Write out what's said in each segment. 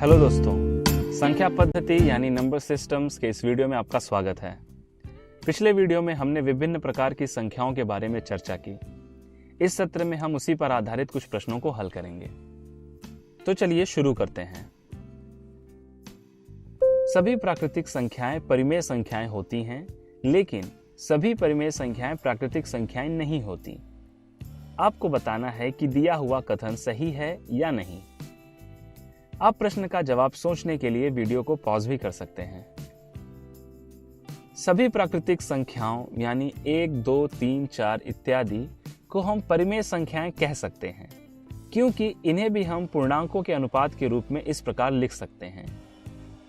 Hello दोस्तों, संख्या पद्धति यानी नंबर सिस्टम्स के इस वीडियो में आपका स्वागत है। पिछले वीडियो में हमने विभिन्न प्रकार की संख्याओं के बारे में चर्चा की। इस सत्र में हम उसी पर आधारित कुछ प्रश्नों को हल करेंगे। तो चलिए शुरू करते हैं। सभी प्राकृतिक संख्याएं परिमेय संख्याएं होती हैं, लेकिन सभी परिमेय संख्याएं प्राकृतिक संख्याएं नहीं होती। आपको बताना है कि दिया हुआ कथन सही है या नहीं। आप प्रश्न का जवाब सोचने के लिए वीडियो को पॉज भी कर सकते हैं। सभी प्राकृतिक संख्याओं यानी 1, 2, 3, 4 इत्यादि को हम परिमेय संख्याएं कह सकते हैं, क्योंकि इन्हें भी हम पूर्णांकों के अनुपात के रूप में इस प्रकार लिख सकते हैं: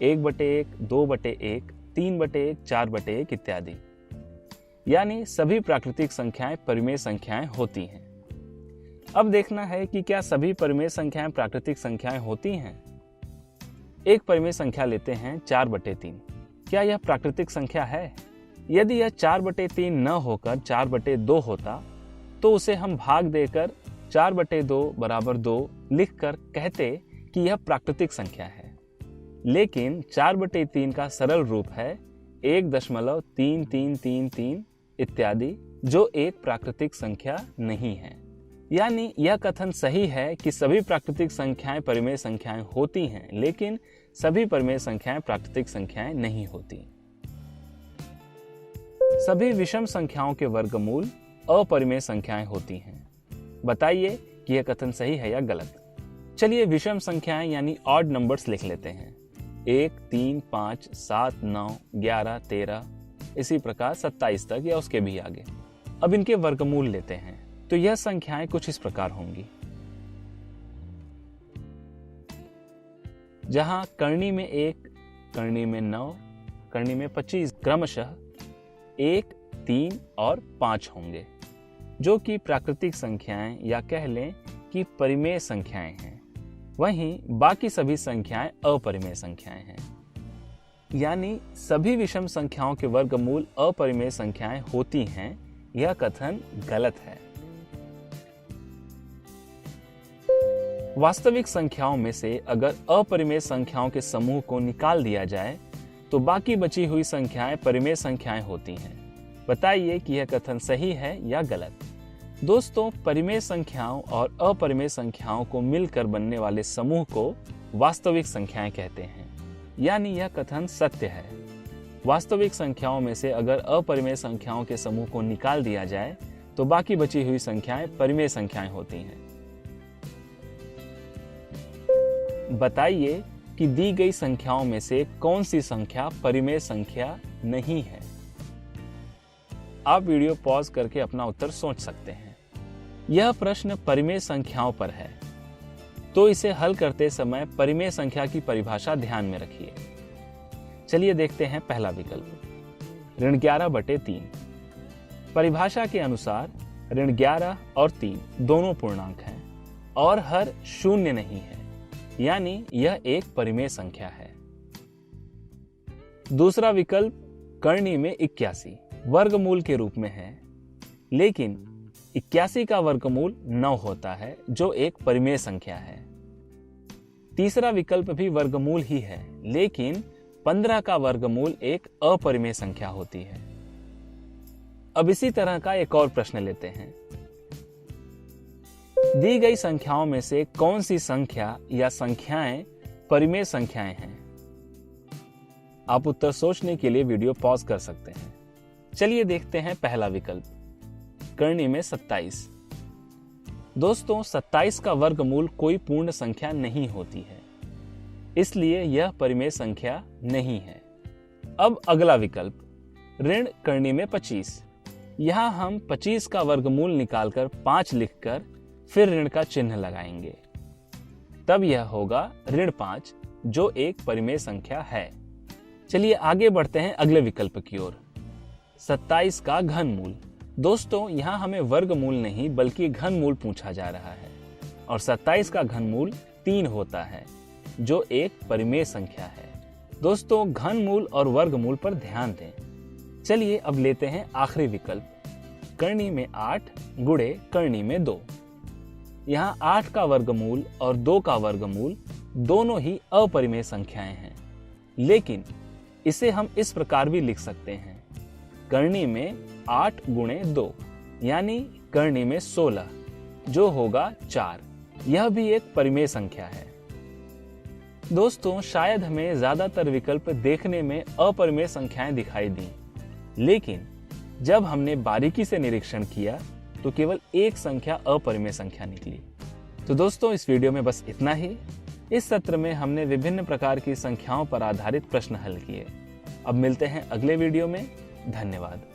1/1, 2/1, 3/1, 4/1 इत्यादि। यानी सभी प्राकृतिक संख्याएं परिमेय संख्याएं होती हैं। अब देखना है कि क्या सभी परिमेय संख्याएं प्राकृतिक संख्याएं होती हैं। एक परिमेय संख्या लेते हैं 4/3। क्या यह प्राकृतिक संख्या है? यदि यह 4/3 न होकर 4/2 होता तो उसे हम भाग देकर 4/2 = 2 लिखकर कहते कि यह प्राकृतिक संख्या है। लेकिन 4/3 का सरल रूप है 1.3333 इत्यादि, जो एक प्राकृतिक संख्या नहीं है। यानी यह कथन सही है कि सभी प्राकृतिक संख्याएं परिमेय संख्याएं होती हैं, लेकिन सभी परिमेय संख्याएं प्राकृतिक संख्याएं नहीं होती। सभी विषम संख्याओं के वर्गमूल अपरिमेय संख्याएं होती हैं। बताइए कि यह कथन सही है या गलत। चलिए विषम संख्याएं यानी ऑड नंबर्स लिख लेते हैं: 1, 3, 5, 7, 9, 11, 13, इसी प्रकार 27 तक या उसके भी आगे। अब इनके वर्गमूल लेते हैं तो यह संख्याएं कुछ इस प्रकार होंगी, जहां करनी में 1, करनी में 9, करनी में 25 क्रमशः 1, 3 और 5 होंगे, जो कि प्राकृतिक संख्याएं या कह लें कि परिमेय संख्याएं हैं। वहीं बाकी सभी संख्याएं अपरिमेय संख्याएं हैं। यानी सभी विषम संख्याओं के वर्गमूल अपरिमेय संख्याएं होती हैं। यह कथन गलत है। वास्तविक संख्याओं में से अगर अपरिमेय संख्याओं के समूह को निकाल दिया जाए तो बाकी बची हुई संख्याएं परिमेय संख्याएं होती हैं। बताइए कि यह कथन सही है या गलत। दोस्तों, परिमेय संख्याओं और अपरिमेय संख्याओं को मिलकर बनने वाले समूह को वास्तविक संख्याएं कहते हैं। यानी यह कथन सत्य है। वास्तविक संख्याओं में से अगर अपरिमेय संख्याओं के समूह को निकाल दिया जाए तो बाकी बची हुई संख्याएं परिमेय संख्याएं होती हैं। बताइए कि दी गई संख्याओं में से कौन सी संख्या परिमेय संख्या नहीं है। आप वीडियो पॉज करके अपना उत्तर सोच सकते हैं। यह प्रश्न परिमेय संख्याओं पर है, तो इसे हल करते समय परिमेय संख्या की परिभाषा ध्यान में रखिए। चलिए देखते हैं पहला विकल्प, ऋण 11/3। परिभाषा के अनुसार ऋण 11 और 3 दोनों पूर्णांक हैं और हर शून्य नहीं है, यानी यह एक परिमेय संख्या है। दूसरा विकल्प करनी में 81 वर्गमूल के रूप में है, लेकिन 81 का वर्गमूल 9 होता है, जो एक परिमेय संख्या है। तीसरा विकल्प भी वर्गमूल ही है, लेकिन 15 का वर्गमूल एक अपरिमेय संख्या होती है। अब इसी तरह का एक और प्रश्न लेते हैं। दी गई संख्याओं में से कौन सी संख्या या संख्याएं परिमेय संख्याएं हैं। आप उत्तर सोचने के लिए वीडियो पॉज कर सकते हैं। चलिए देखते हैं पहला विकल्प, करनी में 27। दोस्तों, 27 का वर्गमूल कोई पूर्ण संख्या नहीं होती है, इसलिए यह परिमेय संख्या नहीं है। अब अगला विकल्प, ऋण करनी में 25। यहां हम 25 का वर्गमूल निकालकर 5 लिखकर फिर ऋण का चिन्ह लगाएंगे, तब यह होगा ऋण 5, जो एक परिमेय संख्या है। चलिए आगे बढ़ते हैं अगले विकल्प की ओर, 27 का घनमूल। दोस्तों, यहां हमें वर्गमूल नहीं बल्कि घनमूल पूछा जा रहा है, और 27 का घनमूल 3 होता है, जो एक परिमेय संख्या है। दोस्तों, घनमूल और वर्गमूल पर ध्यान दें। चलिए अब लेते हैं आखिरी विकल्प, करनी में 8 गुणे करनी में 2। यहाँ 8 का वर्गमूल और 2 का वर्गमूल दोनों ही अपरिमेय संख्याएं हैं, लेकिन इसे हम इस प्रकार भी लिख सकते हैं। करनी में 8 गुणे 2 यानी करनी में 16 जो होगा 4। यह भी एक परिमेय संख्या है। दोस्तों, शायद हमें ज्यादातर विकल्प देखने में अपरिमेय संख्याएं दिखाई दी, लेकिन जब हमने बारीकी से निरीक्षण किया तो केवल एक संख्या अपरिमेय संख्या निकली। तो दोस्तों, इस वीडियो में बस इतना ही। इस सत्र में हमने विभिन्न प्रकार की संख्याओं पर आधारित प्रश्न हल किए। अब मिलते हैं अगले वीडियो में। धन्यवाद।